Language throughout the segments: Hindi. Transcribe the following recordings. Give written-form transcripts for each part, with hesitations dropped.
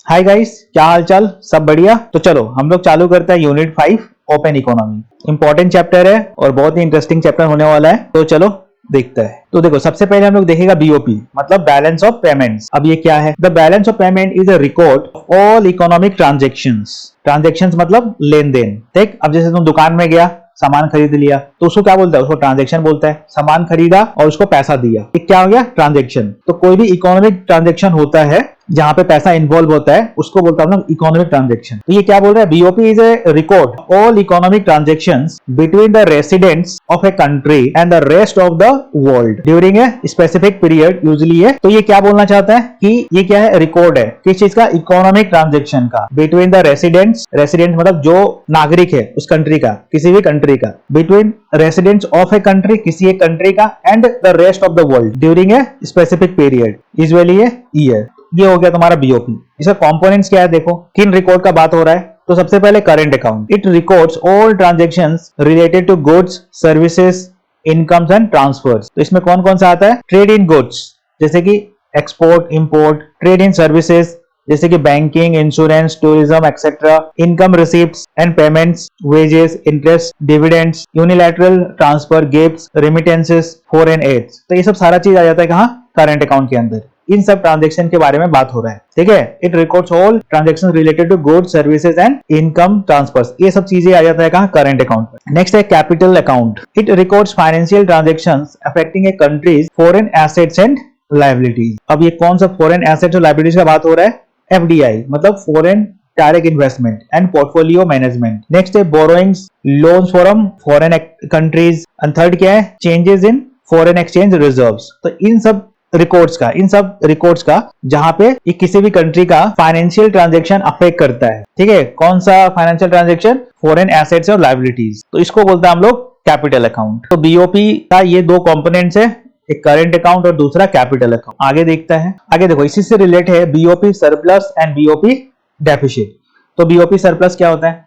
हाय गाइस, क्या हाल चाल? सब बढ़िया? तो चलो हम लोग चालू करते हैं unit 5 open economy. Important chapter है और बहुत ही इंटरेस्टिंग चैप्टर होने वाला है। तो चलो देखते हैं। तो देखो, सबसे पहले हम लोग देखेगा बीओपी मतलब बैलेंस ऑफ पेमेंट्स। अब ये क्या है? The balance of payment is a record of all economic transactions. Transactions मतलब लेन देन। ठीक, अब जैसे तुम दुकान में गया, सामान खरीद लिया, तो उसको क्या बोलता है? उसको ट्रांजैक्शन बोलता है। सामान खरीदा और उसको पैसा दिया, ये क्या हो गया? ट्रांजैक्शन। तो कोई भी इकोनॉमिक ट्रांजैक्शन होता है जहां पे पैसा इन्वॉल्व होता है, उसको बोलता है हम लोग इकोनॉमिक ट्रांजैक्शन। तो ये क्या बोल रहा है? BOP is a record all economic transactions between the residents of a country and the rest of the world during a specific period usually है। तो ये क्या बोलना चाहता है कि ये क्या है? रिकॉर्ड है किस चीज का? इकोनॉमिक ट्रांजैक्शन का। बिटवीन द रेसिडेंट्स, रेसिडेंट मतलब जो नागरिक है उस कंट्री का, किसी भी कंट्री का। Between residents of a country, किसी एक कंट्री का, and the rest of the world during a specific period usually a year. ये हो गया तुम्हारा बीओपी। इसका कंपोनेंट्स क्या है? देखो किन रिकॉर्ड का बात हो रहा है। तो सबसे पहले current account. It records all transactions related to goods, services, incomes and transfers. तो इसमें कौन कौन सा आता है? ट्रेड इन गुड्स जैसे कि export import, trade in services जैसे कि banking, insurance, tourism etcetera, income receipts and payments, wages, interest, dividends, unilateral transfer, gifts, remittances, foreign aids. तो ये सब सारा चीज आ जाता है कहाँ? करंट अकाउंट के अंदर। इन सब ट्रांजैक्शन के बारे में बात हो रहा है। ठीक है, it records all transactions related to goods, services and income transfers. ये सब चीजें आ जाता है कहाँ? करंट अकाउंट में। नेक्स्ट है capital account. It records financial transactions affecting a country's foreign assets and liabilities. अब ये कौन सा फॉरेन एसेट्स और लायबिलिटीज का बात हो रहा है? एफडीआई मतलब foreign direct investment and portfolio management. Next है borrowings, loans from foreign countries. And third क्या है? Changes in foreign exchange reserves. तो इन सब रिकॉर्ड्स का जहां पे ये किसी भी कंट्री का फाइनेंशियल ट्रांजैक्शन अफेक्ट करता है। ठीक है, कौन सा फाइनेंशियल ट्रांजैक्शन? फॉरेन एसेट्स और लायबिलिटीज। तो इसको बोलते हैं हम लोग कैपिटल अकाउंट। तो बीओपी का ये दो कंपोनेंट्स है, एक करंट अकाउंट और दूसरा कैपिटल अकाउंट। आगे देखता है। आगे देखो, इसी से रिलेट है BOP surplus and BOP deficit. तो बीओपी सरप्लस क्या होता है?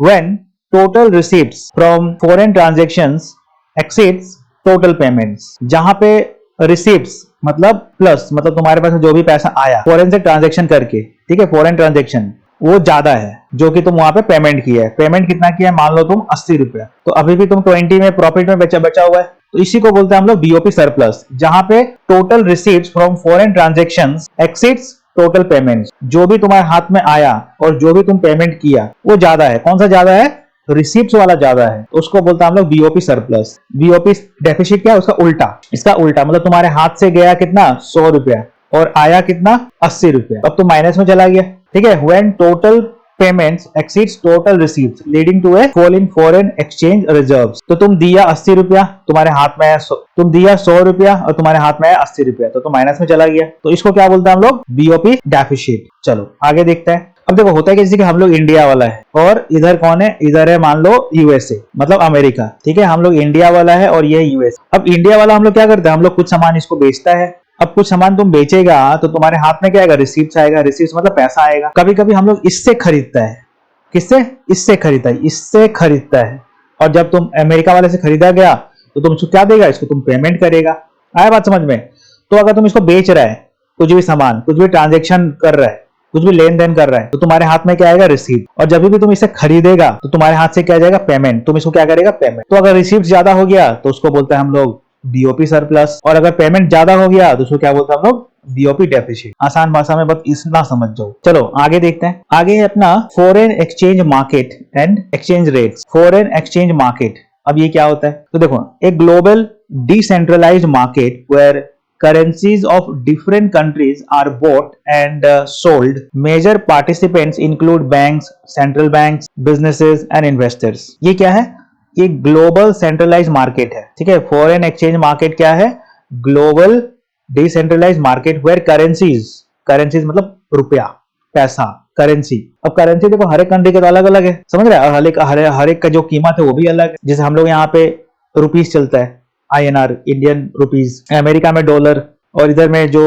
When total receipts from foreign transactions exceeds total payments. जहां पे रिसीप्ट्स मतलब प्लस मतलब तुम्हारे पास जो भी पैसा आया फॉरेन से ट्रांजैक्शन करके, ठीक है, फॉरेन ट्रांजैक्शन वो ज्यादा है जो कि तुम वहां पे पेमेंट किया है। पेमेंट कितना किया है? मान लो तुम 80 रुपया, तो अभी भी तुम 20 में प्रॉफिट में बचा हुआ है। तो इसी को बोलते हैं हम लोग बीओपी सरप्लस, जहां पे total receipts from foreign transactions exceeds total payments. जो भी तुम्हारे हाथ में आया और जो भी तुम पेमेंट किया वो ज्यादा है। कौन सा ज्यादा है? रिसीप्ट्स वाला ज्यादा है, तो उसको बोलता है हम लोग बीओपी सरप्लस। बीओपी डेफिसिट क्या है? उसका उल्टा। इसका उल्टा मतलब तुम्हारे हाथ से गया कितना? 100 रुपया और आया कितना? 80 रुपया। अब तो माइनस में चला गया। ठीक है, when total payments exceeds total receipts leading to a fall in foreign exchange reserves. तो तुम दिया 80 रुपया, तुम्हारे हाथ में आया तुम दिया 100 रुपया और तुम्हारे हाथ में आया 80 रुपया, तो माइनस में चला गया। तो इसको क्या बोलते हैं हम लोग? BOP deficit. चलो आगे देखते हैं। अब देखो, होता है कि जैसे कि हम लोग इंडिया वाला है और इधर कौन है? इधर है मान लो यूएसए मतलब अमेरिका। ठीक है, हम लोग इंडिया वाला है और ये यूएस। अब इंडिया वाला हम लोग क्या करते हैं? हम लोग कुछ सामान इसको बेचता है। अब कुछ सामान तुम बेचेगा तो तुम्हारे हाथ में क्या आएगा? रिसीप्ट आएगा। रिसीप्ट मतलब पैसा आएगा। कभी कभी हम लोग इससे खरीदता है। किससे? इससे खरीदता है, इससे खरीदता है। और जब तुम अमेरिका वाले से खरीदा गया तो तुम इसको क्या देगा? इसको तुम पेमेंट करेगा। आया बात समझ में? तो अगर तुम इसको बेच रहा है, कुछ भी सामान, कुछ भी ट्रांजेक्शन कर रहा है, कुछ भी लेन देन कर रहा है, तो तुम्हारे हाथ में क्या आएगा? रिसीप्ट। और जब भी तुम इसे खरीदेगा तो तुम्हारे हाथ से क्या जाएगा? पेमेंट। तुम इसको क्या करेगा? पेमेंट। तो अगर रिसीप्ट ज्यादा हो गया तो उसको बोलते हैं हम लोग बीओपी सरप्लस, और अगर पेमेंट ज्यादा हो गया तो उसको क्या बोलते हैं हम लोग? BOP deficit. आसान भाषा में बस इतना समझ जाओ। चलो आगे देखते हैं। आगे है अपना foreign exchange market and exchange rates. Foreign exchange market, अब ये क्या होता है? तो देखो, एक global decentralized market where currencies of different countries are bought and sold. Major participants include banks, central banks, businesses and investors. ये क्या है? ये ग्लोबल सेंट्रलाइज मार्केट है। ठीक है, फॉरेन एक्सचेंज मार्केट क्या है? Global decentralize market where currencies मतलब रुपया, पैसा, करेंसी। अब करेंसी देखो हर एक कंट्री के तो अलग अलग है, समझ रहे हैं? हर एक का जो कीमत है वो भी अलग है। जैसे हम लोग यहाँ पे रुपीस चलता है, INR इंडियन रुपीज, अमेरिका में डॉलर, और इधर में जो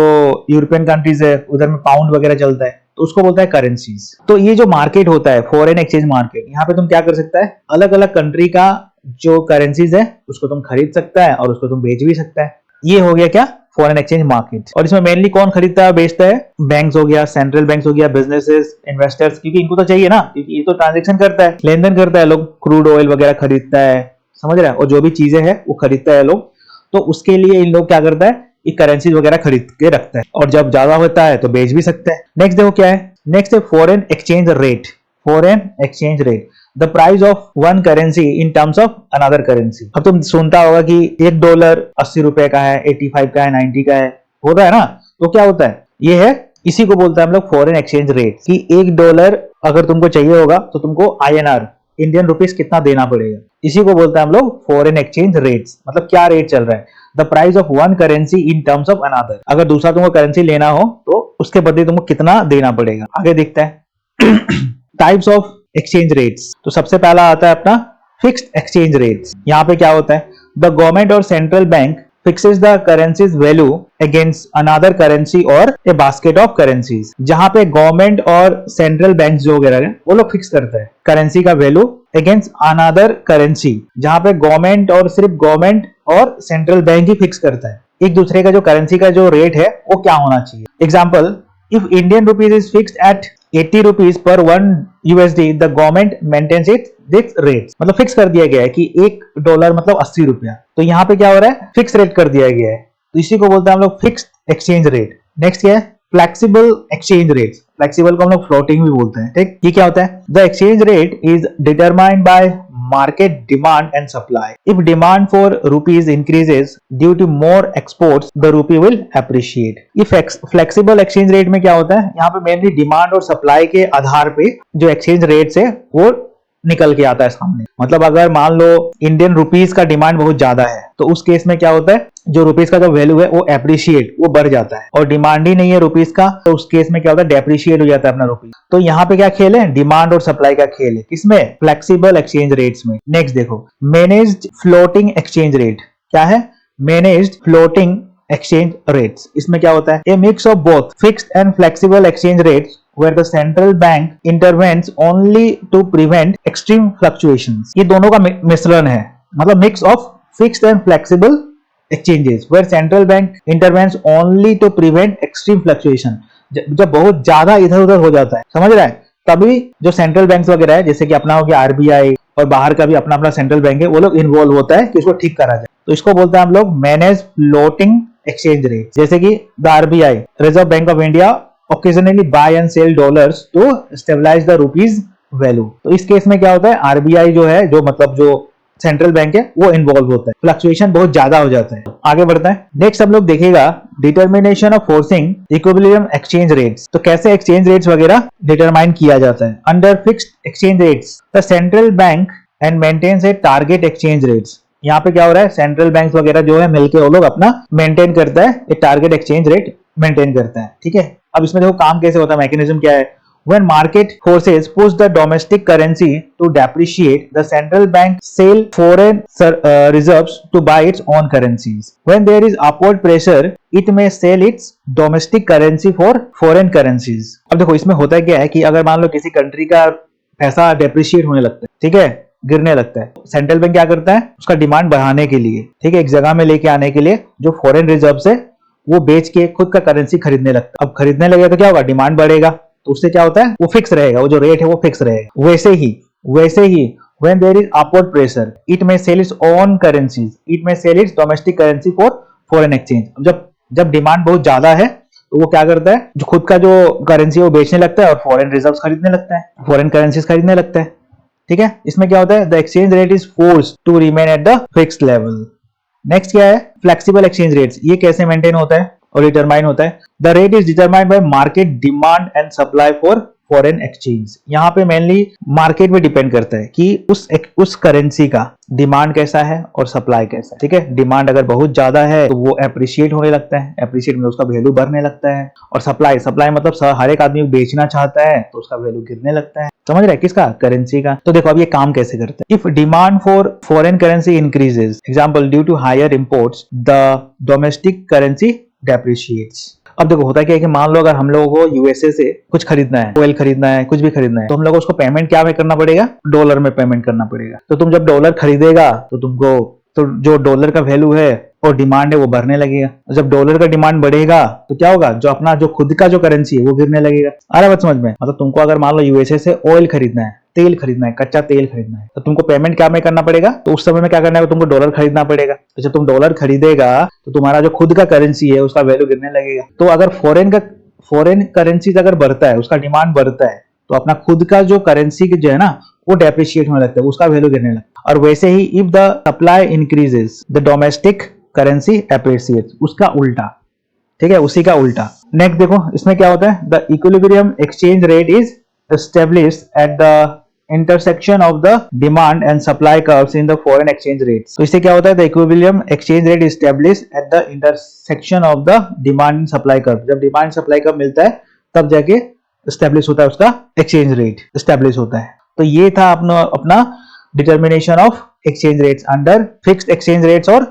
यूरोपियन कंट्रीज है उधर में पाउंड वगैरह चलता है, तो उसको बोलता है करेंसीज। तो ये जो मार्केट होता है फॉरेन एक्सचेंज मार्केट, यहाँ पे तुम क्या कर सकता है? अलग अलग कंट्री का जो करेंसीज है उसको तुम खरीद सकता है और उसको तुम बेच भी सकता है। ये हो गया क्या? Foreign exchange market. और इसमें मेनली कौन खरीदता है बेचता है? बैंक्स हो गया, सेंट्रल बैंक्स हो गया, बिजनेसेस, इन्वेस्टर्स, क्योंकि इनको तो चाहिए ना, क्योंकि ये तो ट्रांजेक्शन करता है, लेन देन करता है। लोग क्रूड ऑयल वगैरह खरीदता है, समझ रहा है, और जो भी चीजें हैं वो खरीदता है लोग, तो उसके लिए इन लोग क्या करता है, ये करेंसीज वगैरह खरीद के रखता है, और जब ज्यादा होता है तो बेच भी सकता है। नेक्स्ट देखो क्या है, नेक्स्ट है foreign exchange rate. Foreign exchange rate, the price of one currency in terms of another currency. अब तुम सुनता होगा कि $1 80 रुपए का है, 85 का है, 90 का है, होता है ना। तो क्या होता है, ये है, इसी को बोलता है हम लोग फॉरेन एक्सचेंज रेट, कि $1 अगर तुमको चाहिए होगा तो तुमको INR इंडियन रुपीस कितना देना पड़ेगा, इसी को बोलता है हम लोग फॉरेन एक्सचेंज रेट्स। मतलब क्या रेट चल रहा है, the price of one currency in terms of another. अगर दूसरा तुमको करेंसी लेना हो तो उसके बदले तुमको कितना देना पड़ेगा। आगे दिखता है टाइप्स ऑफ एक्सचेंज रेट्स। तो सबसे पहला आता है अपना फिक्स्ड एक्सचेंज रेट्स। यहाँ पे क्या होता है, द गवर्नमेंट और central bank fixes the currency's value against another currency or a basket of currencies। जहां पे गवर्नमेंट और सेंट्रल बैंक जो वगैरह है वो लोग फिक्स करते हैं करेंसी का वैल्यू अगेंस्ट अनदर करेंसी, जहां पे गवर्नमेंट और सिर्फ गवर्नमेंट और सेंट्रल बैंक ही फिक्स करता है एक दूसरे का जो करेंसी का जो रेट है वो क्या होना चाहिए। Example, if Indian rupees is fixed at 80 rupees पर $1, the government maintains it this rate. मतलब फिक्स कर दिया गया है कि $1 मतलब 80 रुपया। तो यहाँ पे क्या हो रहा है, फिक्स रेट कर दिया गया है, तो इसी को बोलते हैं हम लोग फिक्स्ड एक्सचेंज रेट। नेक्स्ट क्या है, फ्लेक्सिबल एक्सचेंज रेट। फ्लेक्सिबल को हम लोग फ्लोटिंग भी बोलते हैं, ठीक। ये क्या होता है, the exchange rate is determined by market demand and supply. If demand for rupees increases due to more exports, the rupee will appreciate. If flexible exchange rate में क्या होता है, यहाँ पे मेनली डिमांड और सप्लाई के आधार पे जो एक्सचेंज रेट है वो निकल के आता है सामने। मतलब अगर मान लो इंडियन रुपीस का डिमांड बहुत ज्यादा है तो उस केस में क्या होता है, जो रुपीस का जो वैल्यू है वो एप्रिशिएट, वो बढ़ जाता है, और डिमांड ही नहीं है रुपीस का तो उस केस में क्या होता है, डेप्रिशिएट हो जाता है अपना रुपीस। तो यहाँ पे क्या खेल है, डिमांड और सप्लाई का खेल है, किसमें, फ्लेक्सिबल एक्सचेंज रेट्स में। नेक्स्ट देखो, मैनेज्ड फ्लोटिंग एक्सचेंज रेट। क्या है, मैनेज्ड फ्लोटिंग एक्सचेंज रेट्स। इसमें क्या होता है, a mix of both fixed and flexible exchange rates where the central bank intervenes only to prevent extreme fluctuations। ये दोनों का मिश्रण है, मतलब mix of fixed and flexible exchanges where central bank intervenes only to prevent extreme fluctuation। जब बहुत ज्यादा इधर उधर हो जाता है, समझ रहा है, तभी जो सेंट्रल बैंक वगैरह है, जैसे कि अपना हो गया RBI और बाहर का भी अपना अपना सेंट्रल बैंक है, वो लोग इन्वॉल्व होता है कि उसको ठीक करा जाए। तो इसको बोलते हैं हम लोग मैनेज फ्लोटिंग एक्सचेंज रेट। जैसे कि the RBI, reserve bank of India, occasionally buy and sell dollars to stabilize the rupees value। तो इस केस में क्या होता है, RBI जो है, जो मतलब जो सेंट्रल बैंक है, वो इन्वॉल्व होता है, फ्लक्चुएशन बहुत ज्यादा हो जाता है। आगे बढ़ता है, नेक्स्ट हम लोग देखेगा determination of forcing equilibrium exchange rates. तो कैसे एक्सचेंज रेट्स वगैरह डिटरमाइन किया जाता है। Under fixed exchange rates the central bank and maintains a target exchange rates. यहाँ पे क्या हो रहा है, सेंट्रल बैंक वगैरह जो है मिलके वो लोग अपना मेंटेन करता है, एक टारगेट एक्सचेंज रेट मेंटेन करता है, ठीक है। अब इसमें देखो काम कैसे होता है, मैकेनिज्म क्या है। When market forces push the domestic currency to depreciate, the central bank sell foreign reserves to buy its own currencies. When there is upward pressure, it may sell its domestic currency for foreign currencies। अब देखो इसमें होता है क्या है कि अगर मान लो किसी कंट्री का पैसा डेप्रिशिएट होने लगता है, ठीक है, गिरने लगता है, सेंट्रल बैंक क्या करता है, उसका डिमांड बढ़ाने के लिए, ठीक है, एक जगह में लेके आने के लिए जो फॉरेन रिजर्व्स है वो बेच के खुद का करेंसी खरीदने लगता है। अब खरीदने लगेगा तो क्या होगा, डिमांड बढ़ेगा, तो उससे क्या होता है, वो फिक्स रहेगा, वो जो रेट है वो फिक्स रहेगा। वैसे ही when there is upward pressure, it may sell its own currencies, it may sell its domestic currency for foreign exchange। जब डिमांड बहुत ज्यादा है तो वो क्या करता है, जो खुद का जो करेंसी है वो बेचने लगता है और फॉरेन रिजर्व्स खरीदने लगता है, फॉरेन करेंसीज खरीदने लगता है, ठीक है। इसमें क्या होता है, the exchange rate is forced to remain at the fixed level. Next क्या है, फ्लेक्सिबल एक्सचेंज रेट्स। ये कैसे मेंटेन होता है और डिटरमाइन होता है, the rate is determined by market demand and supply for foreign exchange. यहाँ पे मेनली मार्केट पे डिपेंड करता है कि उस करेंसी का डिमांड कैसा है और सप्लाई कैसा है, ठीक है। डिमांड अगर बहुत ज्यादा है तो वो एप्रिशिएट होने लगता है, एप्रिशिएट में उसका वैल्यू बढ़ने लगता है, और सप्लाई मतलब हर एक आदमी बेचना चाहता है तो उसका वैल्यू गिरने लगता है, समझ रहे हैं, किसका, करेंसी का। तो देखो अब ये काम कैसे करता है। If demand for foreign currency increases, example due to higher imports, the domestic currency depreciates. अब देखो होता क्या है कि मान लो अगर हम लोगों को यूएसए से कुछ खरीदना है, ऑयल खरीदना है, कुछ भी खरीदना है, तो हम लोग उसको पेमेंट क्या में करना पड़ेगा, डॉलर में पेमेंट करना पड़ेगा। तो तुम जब डॉलर खरीदेगा तो तुमको तो जो डॉलर का वैल्यू है और डिमांड है वो बढ़ने लगेगा। जब डॉलर का डिमांड बढ़ेगा तो क्या होगा, जो अपना जो खुद का जो करेंसी है वो गिरने लगेगा। आ रहा है बात समझ में? मतलब तुमको अगर मान लो यूएसए से ऑयल खरीदना है, तेल खरीदना है, कच्चा तेल खरीदना है, तो तुमको पेमेंट क्या में करना पड़ेगा? तो उस समय में क्या करना है, तुमको डॉलर खरीदना पड़ेगा। तो जब तुम डॉलर खरीदेगा तो तुम्हारा जो खुद का करेंसी है उसका वैल्यू गिरने लगेगा। तो अगर फॉरेन करेंसी अगर बढ़ता है, उसका डिमांड बढ़ता है, तो अपना खुद का जो करेंसी जो है ना वो डेप्रिशिएट होने लगता है, उसका वैल्यू गिरने लगता है। और वैसे ही if the supply increases the domestic currency appreciates, उसका उल्टा, ठीक है, उसी का उल्टा। नेक्स्ट देखो इसमें क्या होता है, the equilibrium exchange rate is established at the intersection of the demand and supply curves in the foreign exchange rates. तो इससे क्या होता है, the equilibrium exchange rate established at the intersection of the demand and supply curve. जब डिमांड सप्लाई कर्व मिलता है तब जाके एस्टेब्लिश होता है उसका एक्सचेंज रेट एस्टेब्लिश होता है। तो ये था अपना determination of exchange rates under fixed exchange rates और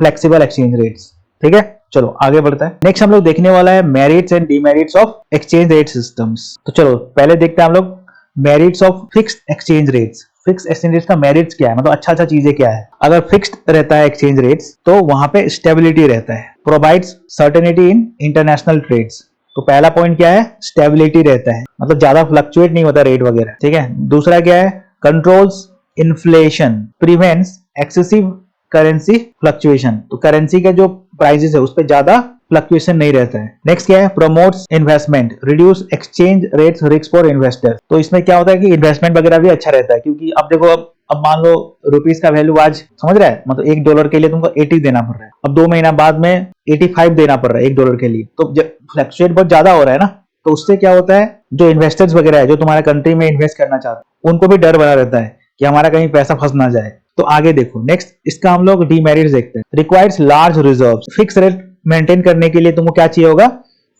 फ्लेक्सिबल एक्सचेंज रेट्स। ठीक है, चलो आगे बढ़ते हैं। नेक्स्ट हम लोग देखने वाला है merits and demerits of exchange rate systems. तो चलो पहले देखते हैं हम लोग merits of fixed exchange rates. Fixed exchange rates का मेरिट्स क्या है, मतलब अच्छा चीजें क्या है। अगर फिक्स्ड रहता है एक्सचेंज रेट्स तो वहां पे स्टेबिलिटी रहता है, provides certainty in international trades. तो पहला पॉइंट क्या है, स्टेबिलिटी रहता है, मतलब ज्यादा फ्लक्चुएट नहीं होता रेट वगैरह। ठीक है, दूसरा क्या है, controls inflation, prevents excessive currency fluctuation. तो करेंसी का जो प्राइसेस है उस पर ज्यादा फ्लक्चुएशन नहीं रहता है। नेक्स्ट क्या है, promotes investment, reduce exchange rates risk for investor. तो इसमें क्या होता है कि इन्वेस्टमेंट वगैरह भी अच्छा रहता है, क्योंकि अब देखो अब मान लो रुपीस का वैल्यू आज समझ रहा है, मतलब $1 के लिए तुमको 80 देना पड़ रहा है, अब 2 महीना बाद में 85 देना पड़ रहा है $1 के लिए। तो फ्लक्चुएट बहुत ज्यादा हो रहा है ना, तो उससे क्या होता है, जो इन्वेस्टर्स वगैरह है जो तुम्हारे कंट्री में इन्वेस्ट करना चाहते हैं उनको भी डर बना रहता है कि हमारा कहीं पैसा फंस ना जाए। तो आगे देखो नेक्स्ट इसका हम लोग डीमेरिट्स देखते हैं। Requires large reserves, fix rate maintain करने के लिए तुमको क्या चाहिए होगा,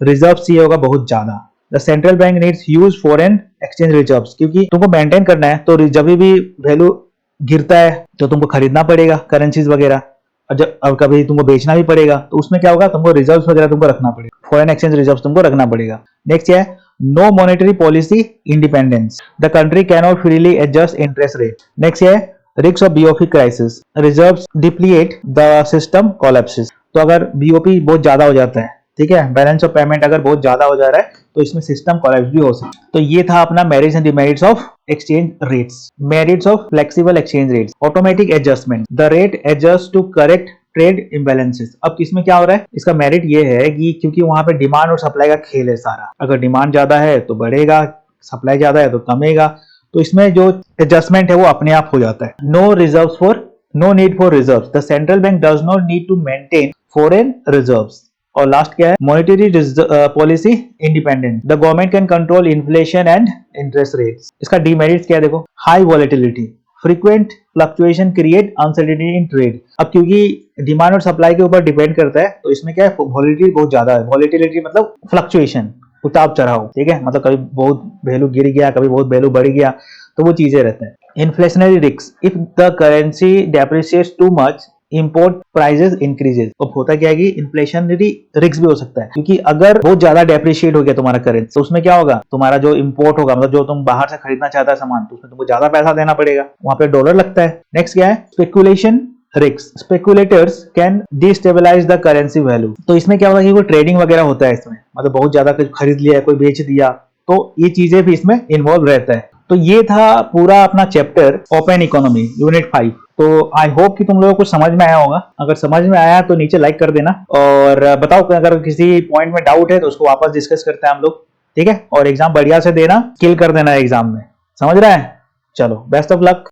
रिजर्व चाहिए होगा बहुत ज्यादा। The central bank needs huge foreign exchange reserves, क्योंकि तुमको मेंटेन करना है तो जब भी वैल्यू गिरता है तो तुमको खरीदना पड़ेगा करेंसीज वगैरह, और जब कभी तुमको बेचना भी पड़ेगा तो उसमें क्या होगा, तुमको रिजर्व्स वगैरह तुमको रखना पड़ेगा, फॉरेन एक्सचेंज रिजर्व्स तुमको रखना पड़ेगा। नेक्स्ट है no monetary policy independence, the country can not freely adjust interest rate. Next है risk of BOP crisis, reserves deplete the system collapses. तो अगर बीओपी बहुत ज्यादा हो जाता है, ठीक है, बैलेंस ऑफ पेमेंट अगर बहुत ज्यादा हो जा रहा है तो इसमें सिस्टम कोलैप्स भी हो सकता है। तो ये था अपना merits and demerits of exchange rates. Merits of flexible exchange rates, automatic adjustment, the rate adjust to correct trade imbalances. अब इसमें क्या हो रहा है, इसका मेरिट ये है कि क्योंकि वहां पे डिमांड और सप्लाई का खेल है सारा, अगर डिमांड ज्यादा है तो बढ़ेगा, सप्लाई ज्यादा है तो कमेगा, तो इसमें जो एडजस्टमेंट है वो अपने आप हो जाता है। No need for reserves, the central bank does not need to maintain foreign reserves. और लास्ट क्या है, monetary policy independent, the government can control inflation and interest rates. इसका डीमेरिट्स क्या है देखो, high volatility, frequent fluctuation create uncertainty in trade. अब क्योंकि डिमांड और सप्लाई के ऊपर डिपेंड करता है तो इसमें क्या है, वॉलेटिलिटी बहुत ज्यादा है। वॉलेटिलिटी मतलब फ्लक्चुएशन, उतार चढ़ाव, ठीक है, मतलब कभी बहुत वैल्यू गिर गया, कभी बहुत वैल्यू बढ़ गया, तो वो चीजें रहते हैं। Inflationary risk, if the currency depreciates too much import prices increases. अब होता क्या है कि इन्फ्लेशनरी रिस्क भी हो सकता है, क्योंकि अगर बहुत ज्यादा डेप्रिशिएट हो गया तुम्हारा करेंसी तो उसमें क्या होगा, तुम्हारा जो इंपोर्ट होगा, मतलब जो तुम बाहर से खरीदना चाहता है सामान, तो उसमें तुमको ज्यादा पैसा देना पड़ेगा, वहां पे डॉलर लगता है। नेक्स्ट क्या है, speculation risk, speculators can destabilise the currency value. तो इसमें क्या होगा कि कोई ट्रेडिंग वगैरह होता है इसमें, मतलब बहुत ज्यादा कुछ खरीद लिया, कोई बेच दिया, तो ये चीजें भी इसमें इन्वॉल्व रहता है। तो ये था पूरा अपना चैप्टर ओपन इकोनॉमी यूनिट 5। तो आई होप कि तुम लोगों को समझ में आया होगा। अगर समझ में आया तो नीचे लाइक कर देना और बताओ अगर किसी पॉइंट में डाउट है तो उसको वापस डिस्कस करते हैं हम लोग, ठीक है। और एग्जाम बढ़िया से देना, किल कर देना एग्जाम में, समझ रहा है। चलो बेस्ट ऑफ लक।